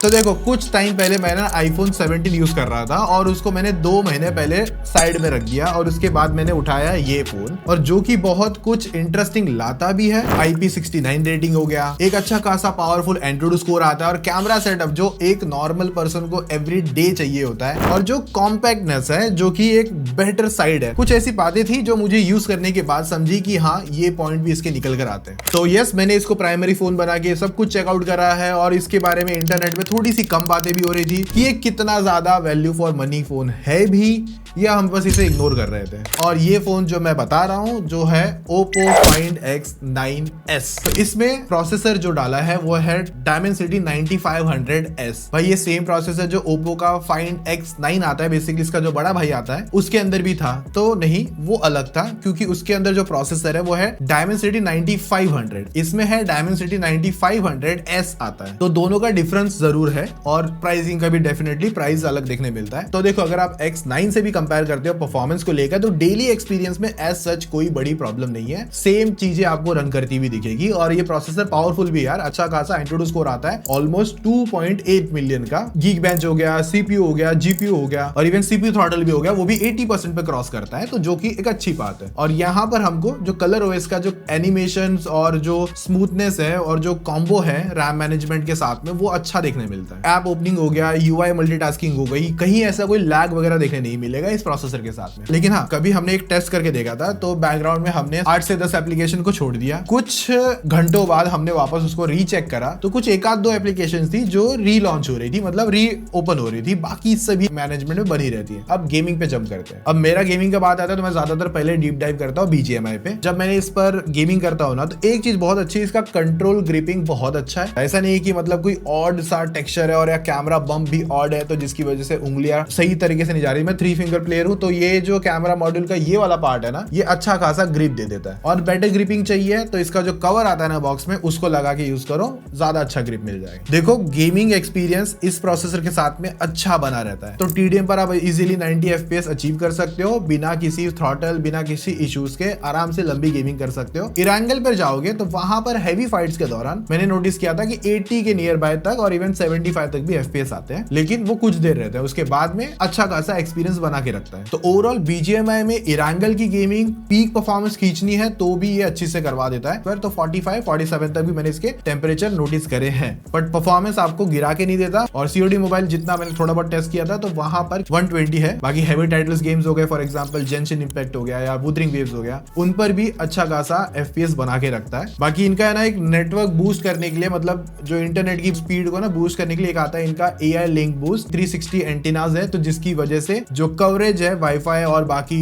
तो देखो कुछ टाइम पहले मैं ना iPhone 17 यूज कर रहा था और उसको मैंने 2 महीने पहले साइड में रख दिया और उसके बाद मैंने उठाया ये फोन, और जो कि बहुत कुछ इंटरेस्टिंग लाता भी है। IP69 रेटिंग हो गया, एक अच्छा खासा पावरफुल एंड्रॉइड स्कोर आता है और कैमरा सेटअप जो एक नॉर्मल पर्सन को एवरी डे चाहिए होता है, और जो कॉम्पैक्टनेस है जो कि एक बेटर साइड है। कुछ ऐसी बातें थी जो मुझे यूज करने के बाद समझी कि हाँ ये पॉइंट भी इसके निकल कर आते हैं। तो यस, मैंने इसको प्राइमरी फोन बना के सब कुछ चेकआउट करा है और इसके बारे में इंटरनेट में थोड़ी सी कम बातें भी हो रही थी कि ये कितना ज्यादा वैल्यू फॉर मनी फोन है भी, या हम बस इसे इग्नोर कर रहे थे। और ये फोन जो मैं बता रहा हूं जो है Oppo Find X9s, तो इसमें प्रोसेसर जो डाला है वो है Dimensity 9500S। भाई ये सेम प्रोसेसर जो Oppo का Find X9 आता है, बेसिकली इसका जो बड़ा भाई आता है, उसके अंदर भी था। तो नहीं, वो अलग था क्योंकि उसके अंदर जो प्रोसेसर है वो है Dimensity 9500, इसमें है Dimensity 9500S आता है। तो दोनों का डिफरेंस जरूर है और प्राइसिंग का भी डेफिनेटली प्राइस अलग देखने मिलता है। तो देखो अगर आप X9 से भी कंपेयर करते हो परफॉर्मेंस को लेकर, तो डेली एक्सपीरियंस में एज सच कोई बड़ी प्रॉब्लम नहीं है, सेम चीजें आपको रन करती हुई दिखेगी। और ये प्रोसेसर पावरफुल भी यार, अच्छा खासा एंट्रोड स्कोर आता है, ऑलमोस्ट 2.8 मिलियन का। गीक बेंच हो गया, सीपीयू हो गया, जीपीयू हो गया और इवन सीपीयू थ्रॉटल भी हो गया, वो भी 80% पे क्रॉस करता है, तो जो कि एक अच्छी बात है। और यहाँ पर हमको जो कलर ओएस का जो एनिमेशंस और जो स्मूथनेस है और जो कॉम्बो है रैम मैनेजमेंट के साथ में, वो अच्छा देखने मिलता है। ऐप ओपनिंग हो गया, यूआई मल्टीटास्किंग हो गई, कहीं ऐसा कोई लैग वगैरह देखने नहीं मिलेगा इस प्रोसेसर के साथ में। लेकिन हाँ, कभी हमने एक टेस्ट करके देखा था, तो बैकग्राउंड में हमने 8 से 10 एप्लीकेशन को छोड़ दिया। कुछ घंटों बाद हमने वापस उसको रीचेक करा, तो कुछ एक आध 2 एप्लीकेशन थी जो रीलॉन्च हो रही थी, मतलब री ओपन हो रही थी, बाकी सभी मैनेजमेंट में बनी रहती है। अब गेमिंग पे जंप करते हैं। अब मेरा गेमिंग का बात आता है तो मैं ज्यादातर पहले डीप डाइव करता हूँ BGMI पे। जब मैंने इस पर गेमिंग करता हूँ ना, तो एक चीज बहुत अच्छी है, इसका कंट्रोल ग्रिपिंग बहुत अच्छा है। ऐसा नहीं है कि मतलब कोई ऑड सा टेक्सचर है और या कैमरा बम्प भी ऑड है तो जिसकी वजह से उंगलियां सही तरीके से नहीं जा रही। मैं 3 फिंगर प्लेयर हूँ, तो ये जो कैमरा मॉड्यूल का ये वाला पार्ट है ना, ये अच्छा खासा ग्रिप दे देता है। और बेटर ग्रिपिंग चाहिए तो इसका जो कवर आता है ना बॉक्स में, उसको लगा के यूज करो, ज्यादा अच्छा ग्रिप मिल जाएगा। देखो गेमिंग एक्सपीरियंस इस प्रोसेसर के साथ में अच्छा बना रहता है। तो TDM पर आप इजीली 90 FPS अचीव कर सकते हो बिना किसी थ्रॉटल, बिना किसी इश्यूज के, आराम से लंबी गेमिंग कर सकते हो। इरांगल पर जाओगे तो वहां पर हैवी फाइट्स के दौरान मैंने नोटिस किया था कि 80 के नियर बाय तक और इवन 75 तक भी FPS आते हैं, लेकिन वो कुछ देर रहता है, उसके बाद में अच्छा खासा एक्सपीरियंस बना के रखता है। तो ओवरऑल BGMI में इरांगल की गेमिंग पीक परफॉर्मेंस खींचनी है तो भी ये अच्छी से करवा देता है। फिर तो 45-47 तक भी मैंने इसके टेम्परेचर नोटिस करे हैं, बट परफॉर्मेंस आपको गिरा के नहीं देता। और COD मोबाइल जितना मैंने थोड़ा बहुत टेस्ट किया था तो वहां पर 120 है। बाकी हैवी टाइटल्स गेम्स हो गए, फॉर एग्जांपल जेंशिन इंपैक्ट हो गया या वुदरिंग वेव्स हो गया, उन पर भी अच्छा खासा FPS बना के रखता है। बाकी इनका है ना, एक नेटवर्क बूस्ट करने के लिए, मतलब जो इंटरनेट की स्पीड को ना बूस्ट करने के लिए एक आता है इनका AI लिंक बूस्ट। 360 एंटीनाज है, तो जिसकी वजह से जो कवरेज है वाईफाई और बाकी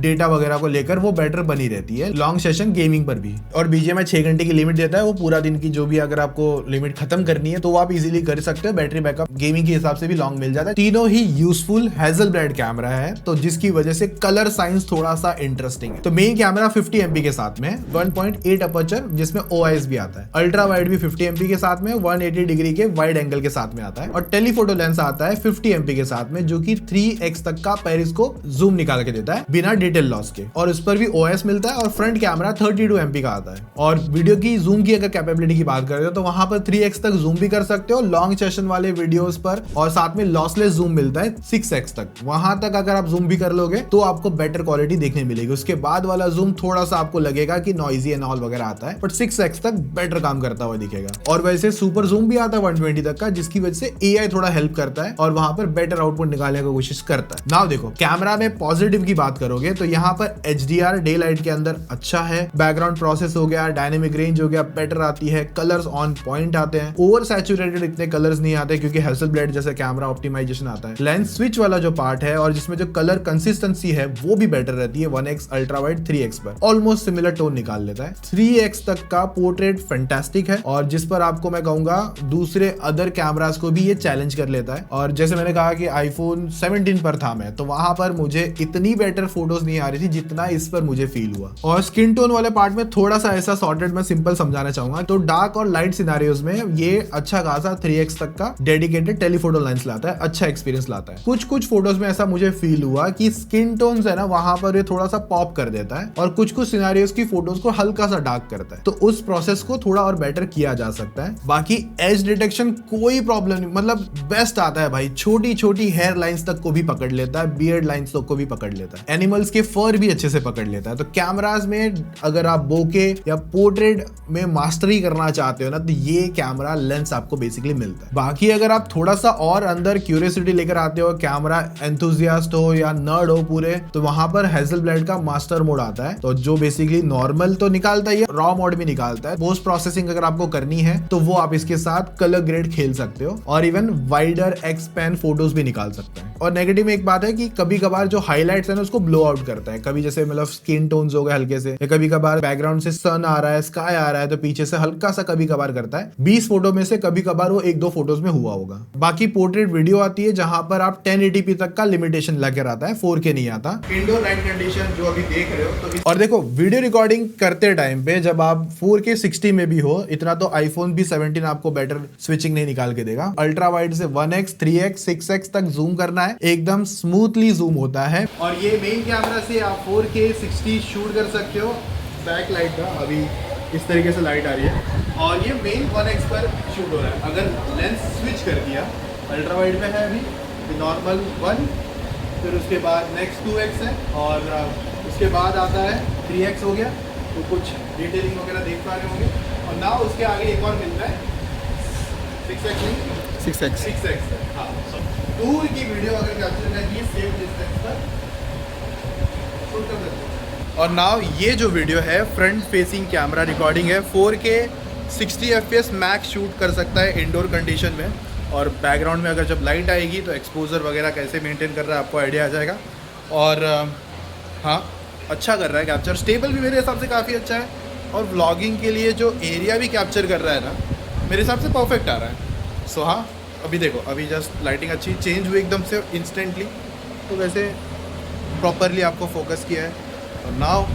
डेटा वगैरह को लेकर वो बेटर बनी रहती है लॉन्ग सेशन गेमिंग पर भी। और BGMI 6 घंटे की लिमिट देता है, वो पूरा दिन की जो भी अगर आपको लिमिट खत्म करनी है तो वो आप इजीली कर सकते हो। बैटरी बैकअप गेमिंग के हिसाब से भी लॉन्ग मिल जाता है। तीनों ही यूजफुल हैजलब्लैड कैमरा है, तो जिसकी वजह से कलर साइंस थोड़ा सा इंटरेस्टिंग है। तो मेन कैमरा 50 MP के साथ में 1.8 अपर्चर जिसमें OIS भी आता है। अल्ट्रा वाइड भी 50 MP के साथ में 180 डिग्री के वाइड एंगल के साथ में आता है। और टेलीफोटो लेंस आता है 50 MP के साथ में, जो कि 3x तक का पेरिस्कोप जूम निकाल के देता है बिना डिटेल लॉस के। और उस पर भी OIS मिलता है। और फ्रंट कैमरा 32 MP का आता है। और वीडियो की जूम की अगर कैपेबिलिटी की बात करें तो वहां पर 3x तक जूम भी कर सकते हो लॉन्ग सेशन वाले वीडियोस पर, और साथ में लॉसलेस जूम मिलता है 6x तक। वहां तक अगर आप जूम भी कर लोगे तो आपको बेटर क्वालिटी देखने मिलेगी। उसके बाद वाला जूम थोड़ा सा आपको लगेगा कि नॉइजी एंड ऑल वगैरह आता है, बट 6x तक बेटर काम करता हुआ दिखेगा। और वैसे सुपर जूम भी आता है 120 तक का, जिसकी वजह से AI थोड़ा हेल्प करता है और वहां पर बेटर आउटपुट निकालने की कोशिश करता है। नाउ देखो कैमरा में पॉजिटिव की बात करोगे तो यहाँ पर HDR डे लाइट के अंदर अच्छा है। बैकग्राउंड प्रोसेस हो गया, डायनेमिक रेंज हो गया, बेटर आती है। कलर्स ऑन पॉइंट आते हैं, ओवर सैचुरेटेड इतने कलर्स नहीं आते क्योंकि हैसलब्लैड जैसे कैमरा ऑप्टिमाइजेशन आता है। लेंस स्विच वाला जो पार्ट है और जिसमें जो कलर कंसिस्टेंसी है वो भी बेटर रहती है। 1x अल्ट्रा वाइड 3x पर ऑलमोस्ट सिमिलर टोन निकाल लेता है। 3x तक का पोर्ट्रेट फैंटास्टिक है और जिस पर आपको मैं कहूंगा दूसरे अदर कैमरास को भी ये चैलेंज कर लेता है। और जैसे मैंने कहा कि iPhone 17 पर था मैं, तो वहां पर मुझे इतनी बेटर फोटोज नहीं आ रही थी जितना इस पर मुझे फील हुआ। और स्किन टोन वाले पार्ट में थोड़ा सा ऐसा सॉर्टेड मैं सिंपल समझाना चाहूंगा। तो डार्क और लाइट सिनेरियोज में ये अच्छा खासा 3x तक का डेडिकेटेड टेलीफोटो लेंस लाता है, अच्छा एक्सपीरियंस लाता है। कुछ कुछ फोटोज में ऐसा मुझे फील हुआ कि स्किन टोन्स है ना वहां पर ये थोड़ा सा पॉप कर देता है और कुछ कुछ सिनेरियोज की फोटोज को हल्का सा डार्क करता है। तो उस प्रोसेस को थोड़ा और बेटर किया जा सकता है। बाकी एज डिटेक्शन कोई प्रॉब्लम नहीं, मतलब बेस्ट आता है भाई। छोटी छोटी हेयर लाइंस तक को भी पकड़ लेता है, बियर्ड लाइंस तक को भी पकड़ लेता है, एनिमल्स के फर भी अच्छे से पकड़ लेता है। तो कैमराज में अगर आप बोके या पोर्ट्रेट में मास्टरी करना चाहते हो ना, तो ये कैमरा लेंस आपको बेसिकली मिलता है। बाकी अगर आप थोड़ा सा और अंदर क्यूरियोसिटी लेकर आते हो, कैमरा एंथुसियास्ट हो या नर्ड हो पूरे, तो वहां पर हैज़लब्लड का मास्टर मोड आता है, तो जो बेसिकली नॉर्मल तो निकालता ही है, रॉ मोड भी निकालता है। पोस्ट प्रोसेसिंग अगर आपको करनी है तो वो आप इसके साथ कलर ग्रेड खेल सकते हो और इवन वाइडर एक्सपैन फोटोज भी निकाल सकते हैं। और नेगेटिव में एक बात है कि कभी कभार जो हाईलाइट्स है ना उसको ब्लो आउट करता है, कभी जैसे मतलब स्किन टोन्स हो गए हल्के से, या कभी कभार बैकग्राउंड से सन आ रहा है, स्काई आ रहा है, तो पीछे से हल्का सा कभी कभार करता है। 20 फोटो में से कभी कभार वो 1-2 फोटोज में हुआ होगा। बाकी पोर्ट्रेट वीडियो आती है जहां पर आप 1080p तक का लिमिटेशन लेकर आता है, 4K नहीं आता। इंडोर लाइट कंडीशन जो अभी देख रहे हो तो और देखो वीडियो रिकॉर्डिंग करते टाइम पे जब आप 4K 60 में भी हो, इतना तो आईफोन भी 17 आपको बेटर स्विचिंग नहीं निकाल के देगा। अल्ट्रा वाइड से 1x 3x 6x तक जूम करना है, एकदम स्मूथली जूम होता है। और ये मेन कैमरा से आप 4K 60 शूट कर सकते हो। बैक लाइट का अभी इस तरीके से लाइट आ रही है और ये मेन 1x पर शूट हो रहा है। अगर लेंस स्विच कर दिया, अल्ट्रा वाइड में है अभी नॉर्मल 1, फिर उसके बाद नेक्स्ट 2x है और उसके बाद आता है 3x हो गया, तो कुछ डिटेलिंग वगैरह देख पा रहे होंगे। और ना उसके आगे एक और मिलता है 6x है। हाँ, दूर की वीडियो अगर कैप्चर करनी है सेम डिस्टेंस पर शूट कर सकते हैं। और नाउ ये जो वीडियो है फ्रंट फेसिंग कैमरा रिकॉर्डिंग है, 4K 60 FPS मैक्स शूट कर सकता है इंडोर कंडीशन में। और बैकग्राउंड में अगर जब लाइट आएगी तो एक्सपोजर वगैरह कैसे मेंटेन कर रहा है आपको आइडिया आ जाएगा। और हाँ, अच्छा कर रहा है कैप्चर, स्टेबल भी मेरे हिसाब से काफ़ी अच्छा है। और व्लॉगिंग के लिए जो एरिया भी कैप्चर कर रहा है ना, मेरे हिसाब से परफेक्ट आ रहा है। सो हाँ, अभी देखो, अभी जस्ट लाइटिंग अच्छी चेंज हुई एकदम से इंस्टेंटली, तो वैसे प्रॉपरली आपको फोकस किया है। और नाउ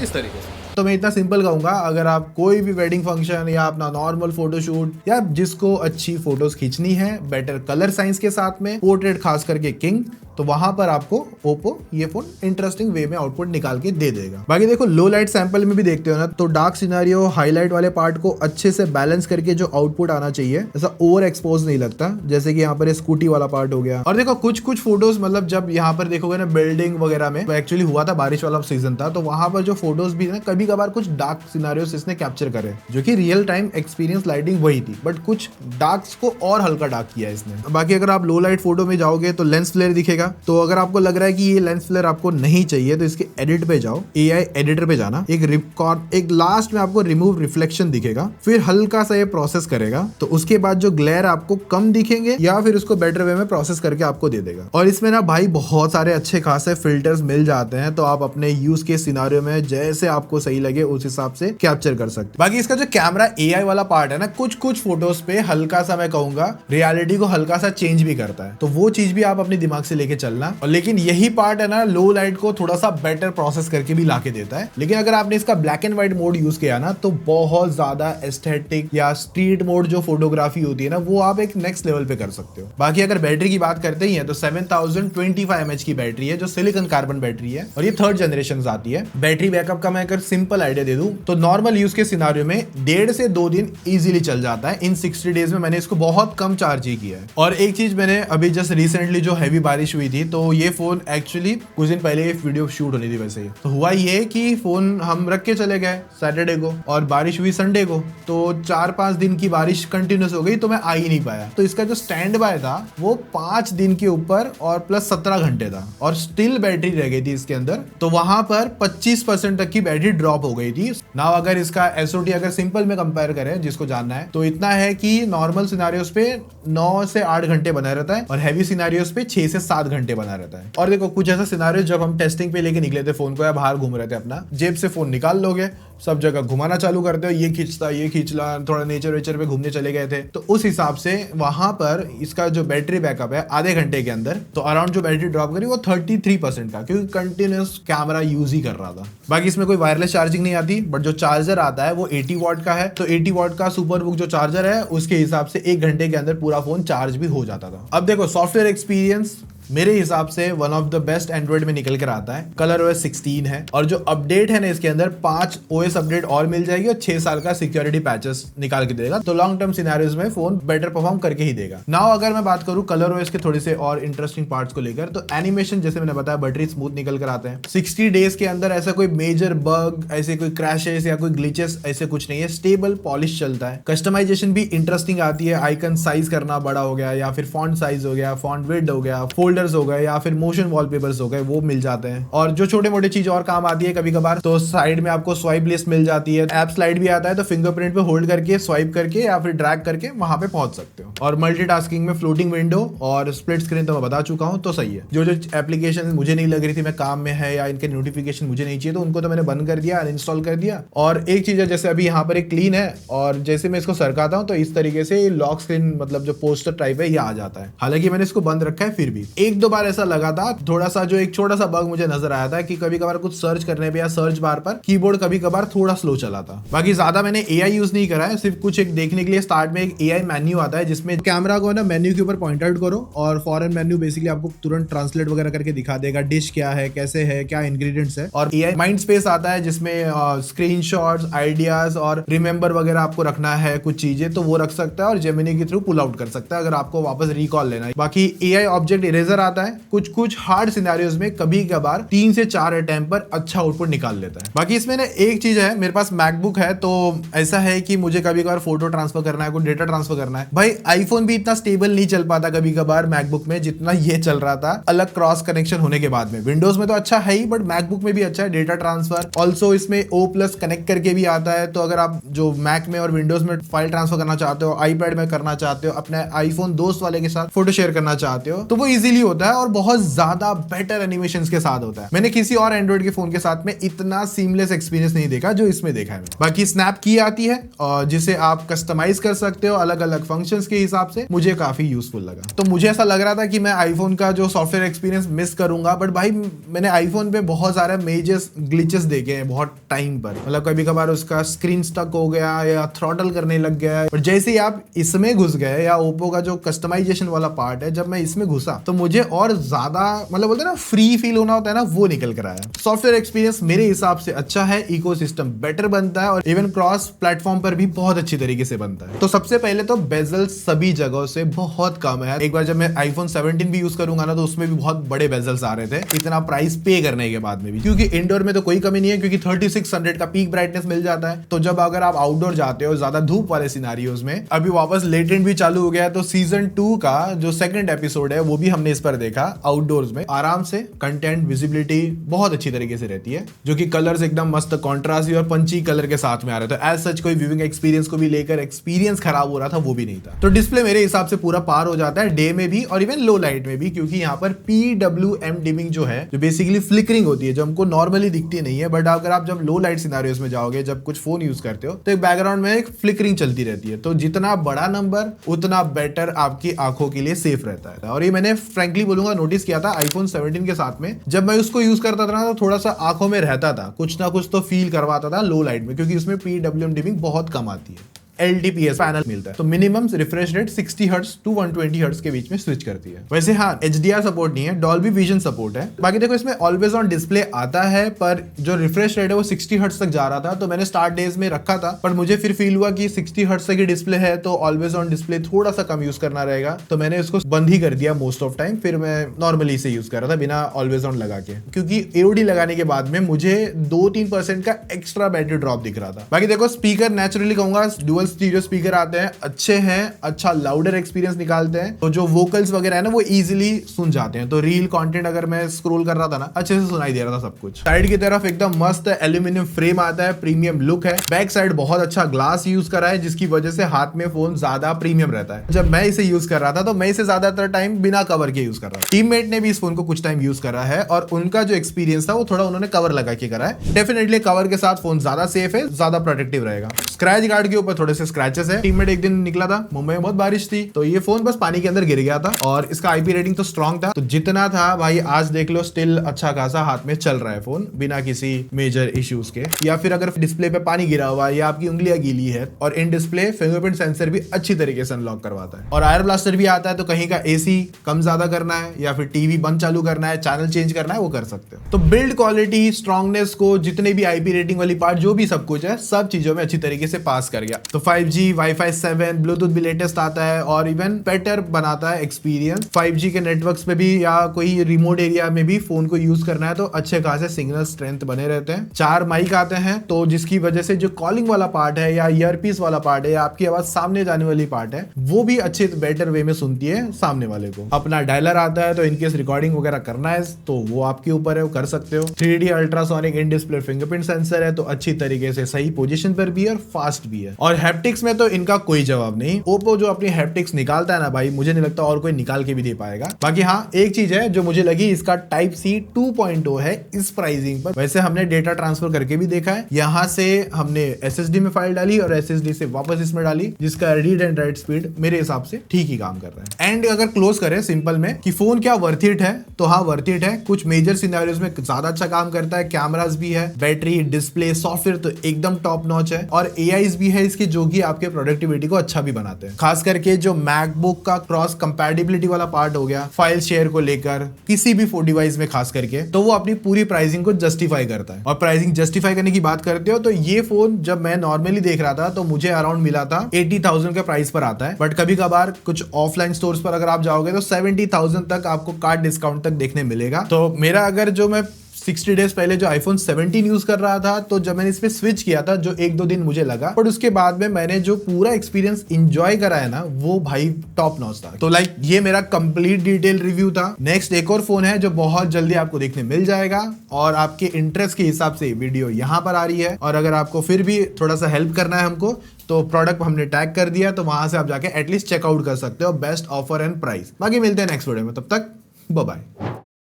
इस तरीके से तो मैं इतना सिंपल कहूँगा, अगर आप कोई भी वेडिंग फंक्शन या अपना नॉर्मल फोटोशूट या जिसको अच्छी फोटोज खींचनी है बेटर कलर साइंस के साथ में, पोर्ट्रेट खास करके किंग, तो वहां पर आपको ओप्पो ये फोन इंटरेस्टिंग वे में आउटपुट निकाल के दे देगा। बाकी देखो लो लाइट सैंपल में भी देखते हो ना, तो डार्क सिनेरियो हाईलाइट वाले पार्ट को अच्छे से बैलेंस करके जो आउटपुट आना चाहिए, ऐसा ओवर एक्सपोज नहीं लगता, जैसे कि यहाँ पर स्कूटी वाला पार्ट हो गया। और देखो कुछ फोटोज मतलब जब यहाँ पर देखोगे ना बिल्डिंग वगैरह में, तो एक्चुअली हुआ था बारिश वाला सीजन था, तो वहां पर जो फोटोज भी ना कभी कभार कुछ डार्क सिनेरियोस इसने कैप्चर करे, जो कि रियल टाइम एक्सपीरियंस लाइटिंग वही थी, बट कुछ डार्क्स को और हल्का डार्क किया इसने। बाकी अगर आप लो लाइट फोटो में जाओगे तो लेंस फ्लेयर दिखेगा, तो अगर आपको लग रहा है कि ये लेंस फ्लेयर आपको नहीं चाहिए तो इसके एडिट पे जाओ, AI एडिटर पे जाना, एक लास्ट में आपको रिमूव रिफ्लेक्शन दिखेगा, फिर हल्का सा ये प्रोसेस करेगा, तो उसके बाद जो ग्लेयर आपको कम दिखेंगे या फिर उसको बेटर वे में प्रोसेस करके आपको दे देगा। और इसमें ना भाई बहुत सारे अच्छे खासे फिल्टर्स मिल जाते हैं, तो आप अपने यूज के सिनारियो में जैसे आपको सही लगे उस हिसाब से कैप्चर कर सकते। बाकी इसका जो कैमरा AI वाला पार्ट है ना, कुछ फोटोज पे हल्का सा मैं कहूंगा रियलिटी को हल्का सा चेंज भी करता है, तो वो चीज भी आप अपने दिमाग से लेके चलना। और लेकिन यही पार्ट है ना लो लाइट को थोड़ा सा बेटर प्रोसेस करके भी लाके देता है। लेकिन अगर आपने इसका black and white mode use किया ना, तो बहुत ज्यादा एस्थेटिक या स्ट्रीट मोड जो फोटोग्राफी होती है ना, वो आप एक नेक्स्ट लेवल पे कर सकते हो। बाकी अगर बैटरी की बात करते ही हैं तो 7025 mAh की बैटरी है, जो सिलिकॉन कार्बन बैटरी है, और ये 3rd जनरेशन आती है। बैटरी बैकअप का मैं अगर सिंपल आइडिया दे दूं तो नॉर्मल यूज के सिनारियो में 1.5 से 2 दिन इजीली चल जाता है। इन 60 डेज में मैंने इसको बहुत कम चार्ज ही किया है। और एक चीज मैंने अभी जस्ट रिसेंटली जो हैवी बारिश हुई थी, तो ये फोन एक्चुअली कुछ दिन पहले ये वीडियो शूट होनी थी वैसे ही, तो हुआ ये कि फोन हम रख के चले गए सैटरडे को और बारिश हुई संडे को, तो 4-5 दिन की बारिश कंटिन्यूस हो गई, तो मैं आ ही नहीं पाया। तो इसका जो स्टैंड बाय था वो 5 दिन के ऊपर और प्लस 17 घंटे था, और स्टिल बैटरी रह गई थी इसके अंदर, तो वहां पर 25% तक की बैटरी ड्रॉप हो गई थी। नाउ अगर इसका SOT अगर सिंपल में कंपेयर करें जिसको जानना है, तो इतना है कि नॉर्मल सिनेरियोस पे 9 से 8 घंटे बना रहता है और हैवी सिनेरियोस पे 6 से 7 घंटे बना रहता है। और देखो कुछ ऐसा सिनेरियो जब हम टेस्टिंग पे लेके निकले थे फोन को, या बाहर घूम रहे थे, अपना जेब से फोन निकाल लोगे, सब जगह घुमाना चालू करते हो, ये खींचला, थोड़ा नेचर वेचर पे घूमने चले गए थे, तो उस हिसाब से वहां पर इसका जो बैटरी बैकअप है आधे घंटे के अंदर, तो अराउंड जो बैटरी ड्रॉप करी वो 33% का, क्योंकि कंटिन्यूस कैमरा यूज ही कर रहा था। बाकी इसमें कोई वायरलेस चार्जिंग नहीं आती, बट जो चार्जर आता है वो 80 वॉट का है, तो 80 वॉट का सुपर बुक जो चार्जर है उसके हिसाब से 1 घंटे के अंदर पूरा फोन चार्ज भी हो जाता था। अब देखो सॉफ्टवेयर एक्सपीरियंस मेरे हिसाब से one of the best Android में निकल कर आता है। ColorOS 16 है और जो अपडेट है ना इसके अंदर 5 OS अपडेट और मिल जाएगी और 6 साल का सिक्योरिटी पैचेस निकाल के देगा। तो लॉन्ग टर्म सिनेरियोज में फोन बेटर परफॉर्म करके ही देगा। नाउ अगर मैं बात करूं ColorOS के थोड़े से और इंटरेस्टिंग पार्ट्स को लेकर, तो एनिमेशन जैसे मैंने बताया बटरी स्मूथ निकल कर आते हैं। 60 डेज के अंदर ऐसा कोई मेजर बग, ऐसे कोई क्रैशेस या कोई ग्लिचेस ऐसे कुछ नहीं है। स्टेबल पॉलिश चलता है। कस्टमाइजेशन भी इंटरेस्टिंग आती है। आइकन साइज करना बड़ा हो गया या फिर फॉन्ट साइज हो गया, फॉन्ट विड्थ हो गया, फोल्डर्स हो गए या फिर मोशन वॉलपेपर्स हो गए, वो मिल जाते हैं। और जो छोटे मोटे चीज और काम आती है कभी कभार, तो साइड में आपको स्वाइप लिस्ट मिल जाती है। ऐप स्लाइड भी आता है, तो फिंगरप्रिंट पे होल्ड करके स्वाइप करके या फिर ड्रैग करके वहां पे पहुंच सकते हो। और मल्टीटास्किंग में फ्लोटिंग विंडो और स्प्लिट स्क्रीन तो मैं बता चुका हूं, तो सही है। जो जो एप्लीकेशन मुझे नहीं लग रही थी मैं काम में है या इनके नोटिफिकेशन मुझे नहीं चाहिए, तो उनको तो मैंने बंद कर दिया, अनइंस्टॉल कर दिया। और एक चीज है, जैसे अभी यहाँ पर एक क्लीन है और जैसे मैं इसको सरकाता हूँ तो इस तरीके से लॉक स्क्रीन मतलब जो पोस्टर टाइप है ये आ जाता है। हालांकि मैंने इसको बंद रखा है, फिर भी एक दो बार ऐसा लगा था थोड़ा सा, जो एक छोटा सा बग मुझे नजर आया था कि कभी कभार कुछ सर्च करने पे या सर्च बार पर कीबोर्ड कभी कभार थोड़ा स्लो चला था। बाकी ज्यादा मैंने एआई यूज नहीं करा है, सिर्फ कुछ एक देखने के लिए स्टार्ट में एक एआई मेन्यू आता है जिसमें कैमरा को ना मेन्यू के ऊपर पॉइंट आउट करो और फॉरेन मेन्यू बेसिकली आपको तुरंत ट्रांसलेट वगैरह करके दिखा देगा डिश क्या है, कैसे है, क्या इंग्रेडिएंट्स है। और एआई माइंड स्पेस आता है जिसमें स्क्रीनशॉट्स, आइडियाज और रिमेंबर वगैरह आपको रखना है कुछ चीजें, तो वो रख सकता है और जेमिनी के थ्रू पुल आउट कर सकता है अगर आपको वापस रिकॉल लेना है। बाकी एआई ऑब्जेक्ट इरेजर आता है, कुछ हार्ड सिनेरियोज में कभी कभार 3 से 4 अटेम्प्ट पर अच्छा आउटपुट निकाल लेता है। बाकी इसमें ना एक चीज है, मेरे पास मैकबुक है तो ऐसा है कि मुझे कभी कभार फोटो ट्रांसफर करना है, कोई डेटा ट्रांसफर करना है। भाई आईफोन भी इतना स्टेबल नहीं चल पाता कभी कभार मैकबुक में जितना ये चल रहा था अलग क्रॉस कनेक्शन होने के बाद में। विंडोज में तो अच्छा है ही, बट मैकबुक में भी अच्छा है डेटा ट्रांसफर। ऑल्सो इसमें O+ कनेक्ट करके भी आता है, तो अगर आप जो मैक में और विंडोज में फाइल ट्रांसफर करना चाहते हो, आईपैड में करना चाहते हो, अपने आईफोन दोस्त वाले के साथ फोटो शेयर करना चाहते हो, तो वो इजीली होता है और बहुत ज्यादा बेटर एनिमेशंस के साथ होता है। मैंने किसी और एंड्रॉइड के फोन के साथ में इतना सीमलेस एक्सपीरियंस नहीं देखा जो इसमें देखा है। बाकी स्नैप की आती है और जिसे आप कस्टमाइज कर सकते हो अलग अलग फंक्शंस के हिसाब से, मुझे काफी यूजफुल लगा। तो मुझे ऐसा लग रहा था कि मैं आईफोन का जो सॉफ्टवेयर एक्सपीरियंस मिस करूंगा, बट भाई मैंने आईफोन पे बहुत सारे मेजर ग्लिचेस देखे हैं बहुत टाइम पर। मतलब कभी कभार उसका स्क्रीन स्टक हो गया या थ्रॉटल करने लग गया, और जैसे ही आप इसमें घुस गए या ओप्पो का जो कस्टमाइजेशन वाला पार्ट है, जब मैं इसमें घुसा तो मुझे और ज्यादा मतलब बोलते हैं ना फ्री फील होना होता है ना, वो निकल कर आया। सॉफ्टवेयर एक्सपीरियंस मेरे हिसाब से अच्छा है, इकोसिस्टम बेटर बनता है और इवन क्रॉस प्लेटफॉर्म पर भी बहुत अच्छी तरीके से बनता है। तो सबसे पहले तो बेजल सभी जगहों से बहुत कम है। एक बार जब मैं आईफोन 17 भी यूज करूंगा ना, तो उसमें भी बहुत बड़े बेजल्स आ रहे थे इतना प्राइस पे करने के बाद में भी, क्योंकि इंडोर में तो कोई कमी नहीं है क्योंकि 3600 का पीक ब्राइटनेस मिल जाता है। तो जब अगर आप आउटडोर जाते हो ज्यादा धूप वाले सिनारियोज में, अभी वापस लेटेंट भी चालू हो गया है, तो सीजन 2 का जो सेकंड एपिसोड है वो भी हमने इस पर देखा। आउटडोर्स में आराम से कंटेंट विजिबिलिटी बहुत अच्छी तरीके से रहती है, जो कि कलर्स एकदम मस्त कॉन्ट्रास्टी और पंची कलर के साथ में आ रहे थे। एज सच कोई व्यूइंग एक्सपीरियंस को भी लेकर एक्सपीरियंस खराब हो रहा था वो भी नहीं था। तो डिस्प्ले मेरे हिसाब से पूरा पार हो जाता है डे में भी और इवन लो लाइट में भी, क्योंकि यहाँ पर PWM डिमिंग जो है, जो बेसिकली फ्लिकरिंग होती है, जो हमको नॉर्मली दिखती नहीं है, बट अगर आप जब लो लाइट सिनेरियोज में जाओगे, जब कुछ फोन यूज करते हो, तो एक बैकग्राउंड में एक फ्लिकरिंग चलती रहती है। तो जितना बड़ा नंबर उतना बेटर आपकी आंखों के लिए सेफ रहता है। और ये मैंने फ्रैंकली बोलूंगा नोटिस किया था आईफोन 17 के साथ में, जब मैं उसको यूज करता था ना, तो थोड़ा सा आंखों में रहता था, कुछ ना कुछ तो फील करवाता था लो लाइट में, क्योंकि उसमें PWM डिमिंग बहुत कम आती है। LTPS पैनल मिलता है, तो minimum refresh rate 60 hertz to 120 hertz के बीच में स्विच करती है। वैसे हाँ, HDR सपोर्ट नहीं है, डॉल्बी विजन सपोर्ट है। बाकी देखो इसमें ऑलवेज ऑन डिस्प्ले आता है, पर जो रिफ्रेश रेट है वो 60 हर्ट्ज तक जा रहा था, तो मैंने स्टार्ट डेज में रखा था, पर मुझे फिर फील हुआ कि 60 हर्ट्ज तक की डिस्प्ले है तो ऑलवेज ऑन डिस्प्ले थोड़ा सा कम यूज करना रहेगा, तो मैंने उसको बंद ही कर दिया मोस्ट ऑफ टाइम। फिर मैं नॉर्मली इसे यूज कर रहा था बिना ऑलवेज ऑन लगा के, क्योंकि AOD लगाने के बाद में मुझे 2-3% का एक्स्ट्रा बैटरी ड्रॉप दिख रहा था। बाकी देखो स्पीकर नेचुरली कहूंगा डुअल स्टीरियो स्पीकर हैं, अच्छे हैं, अच्छा लाउडर एक्सपीरियंस निकालते हैं, तो जो वोकल्स वगैरह है ना वो इजीली सुन जाते हैं। तो रील कंटेंट अगर मैं स्क्रॉल कर रहा था ना, अच्छे से सुनाई दे रहा था सब कुछ। साइड की तरफ एकदम मस्त एल्यूमिनियम फ्रेम आता है, प्रीमियम लुक है। बैक साइड बहुत अच्छा ग्लास यूज करा है, जिसकी वजह से हाथ में फोन ज्यादा प्रीमियम रहता है। जब मैं इसे यूज कर रहा था तो मैं इसे ज्यादातर टाइम बिना कवर के यूज कर रहा था। टीममेट ने भी इस फोन को कुछ टाइम यूज करा है और उनका जो एक्सपीरियंस था वो थोड़ा उन्होंने कवर लगा के करा है। डेफिनेटली कवर के साथ फोन ज्यादा सेफ है, ज्यादा प्रोटेक्टिव रहेगा। स्क्रैच गार्ड के ऊपर थोड़े से स्क्रैचेस है। टीममेट एक दिन निकला था, मुंबई में बहुत बारिश थी, तो ये फोन बस पानी के अंदर गिर गया था और इसका आईपी रेटिंग तो स्ट्रॉन्ग था, तो जितना था भाई आज देख लो स्टिल अच्छा खासा हाथ में चल रहा है फोन बिना किसी मेजर इश्यूज के। या फिर अगर डिस्प्ले पे पानी गिरा हुआ है या आपकी उंगलियां गीली है, और इन डिस्प्ले फिंगरप्रिंट सेंसर भी अच्छी तरीके से अनलॉक करवाता है। और आयर ब्लास्टर भी आता है, तो कहीं का एसी कम ज्यादा करना है या फिर टीवी बंद चालू करना है, चैनल चेंज करना है, वो कर सकते हो। तो बिल्ड क्वालिटी, स्ट्रॉन्गनेस को, जितने भी आईपी रेटिंग वाली पार्ट जो भी सब कुछ है, सब चीजों में अच्छी तरीके से पास कर गया। तो 5G, Wi-Fi 7, ब्लूटूथ भी लेटेस्ट आता है और इवन बेटर बनाता है एक्सपीरियंस। 5G के नेटवर्क्स पे भी या कोई रिमोट एरिया में भी फोन को यूज करना है तो अच्छे खासे सिग्नल स्ट्रेंथ बने रहते हैं। 4 माइक आते हैं, तो जिसकी वजह से जो कॉलिंग वाला पार्ट है या ईयरपीस वाला पार्ट है या आपकी आवाज सामने जाने वाली पार्ट है, वो भी अच्छे बेटर वे में सुनती है सामने वाले को। अपना डायलर आता है, तो इनकेस रिकॉर्डिंग वगैरह करना है तो वो आपके ऊपर है, वो कर सकते हो। 3D ultrasonic in display fingerprint sensor है, तो अच्छी तरीके से सही पोजीशन पर भी है और फास्ट भी है। और हैप्टिक्स में तो इनका कोई जवाब नहीं। ओप्पो जो अपनी हैप्टिक्स निकालता है ना भाई, मुझे नहीं लगता और कोई निकाल के भी दे पाएगा। बाकी हाँ, एक चीज है जो मुझे लगी, इसका टाइप सी 2.0 है इस प्राइसिंग पर। वैसे हमने डेटा ट्रांसफर करके भी देखा है, यहाँ से हमने SSD में फाइल डाली और SSD से वापस इसमें डाली, जिसका रीड एंड राइट स्पीड मेरे हिसाब से ठीक ही काम कर रहा है। एंड अगर क्लोज करें सिंपल में कि फोन क्या वर्थ इट है, तो हाँ वर्थ इट है। कुछ मेजर सिनेरियोज में ज्यादा अच्छा काम करता है, कैमरास भी है, बैटरी, डिस्प्ले, सॉफ्टवेयर तो एकदम टॉप नॉच है, और AIs भी है इसके जो कि आपके प्रोडक्टिविटी को अच्छा भी बनाते हैं। खास करके जो मैकबुक का क्रॉस कंपैटिबिलिटी वाला पार्ट हो गया, फाइल शेयर को लेकर किसी भी डिवाइस में खास करके, तो वो अपनी पूरी प्राइसिंग को जस्टिफाई करता है। और प्राइसिंग जस्टिफाई करने की बात करते हो तो ये फोन जब मैं नॉर्मली देख रहा था तो मुझे अराउंड मिला था 80,000 के प्राइस पर आता है, बट कभी कभार कुछ ऑफलाइन स्टोर्स पर अगर आप जाओगे तो 70,000 तक आपको कार्ड डिस्काउंट तक देखने मिलेगा। तो मेरा अगर जो मैं 60 डेज पहले जो iPhone 17 यूज कर रहा था, तो जब मैंने इस पे स्विच किया था जो 1-2 दिन मुझे लगा, बट उसके बाद में मैंने जो पूरा एक्सपीरियंस एंजॉय करा है ना, वो भाई टॉप नॉच था। तो लाइक ये मेरा कंप्लीट डिटेल रिव्यू था। नेक्स्ट एक और फोन है जो बहुत जल्दी आपको देखने मिल जाएगा, और आपके इंटरेस्ट के हिसाब से वीडियो यहाँ पर आ रही है। और अगर आपको फिर भी थोड़ा सा हेल्प करना है हमको, तो प्रोडक्ट हमने टैग कर दिया, तो वहां से आप जाके एटलीस्ट चेकआउट कर सकते हो, बेस्ट ऑफर एंड प्राइस। बाकी मिलते हैं नेक्स्ट वीडियो में, तब तक बाय बाय।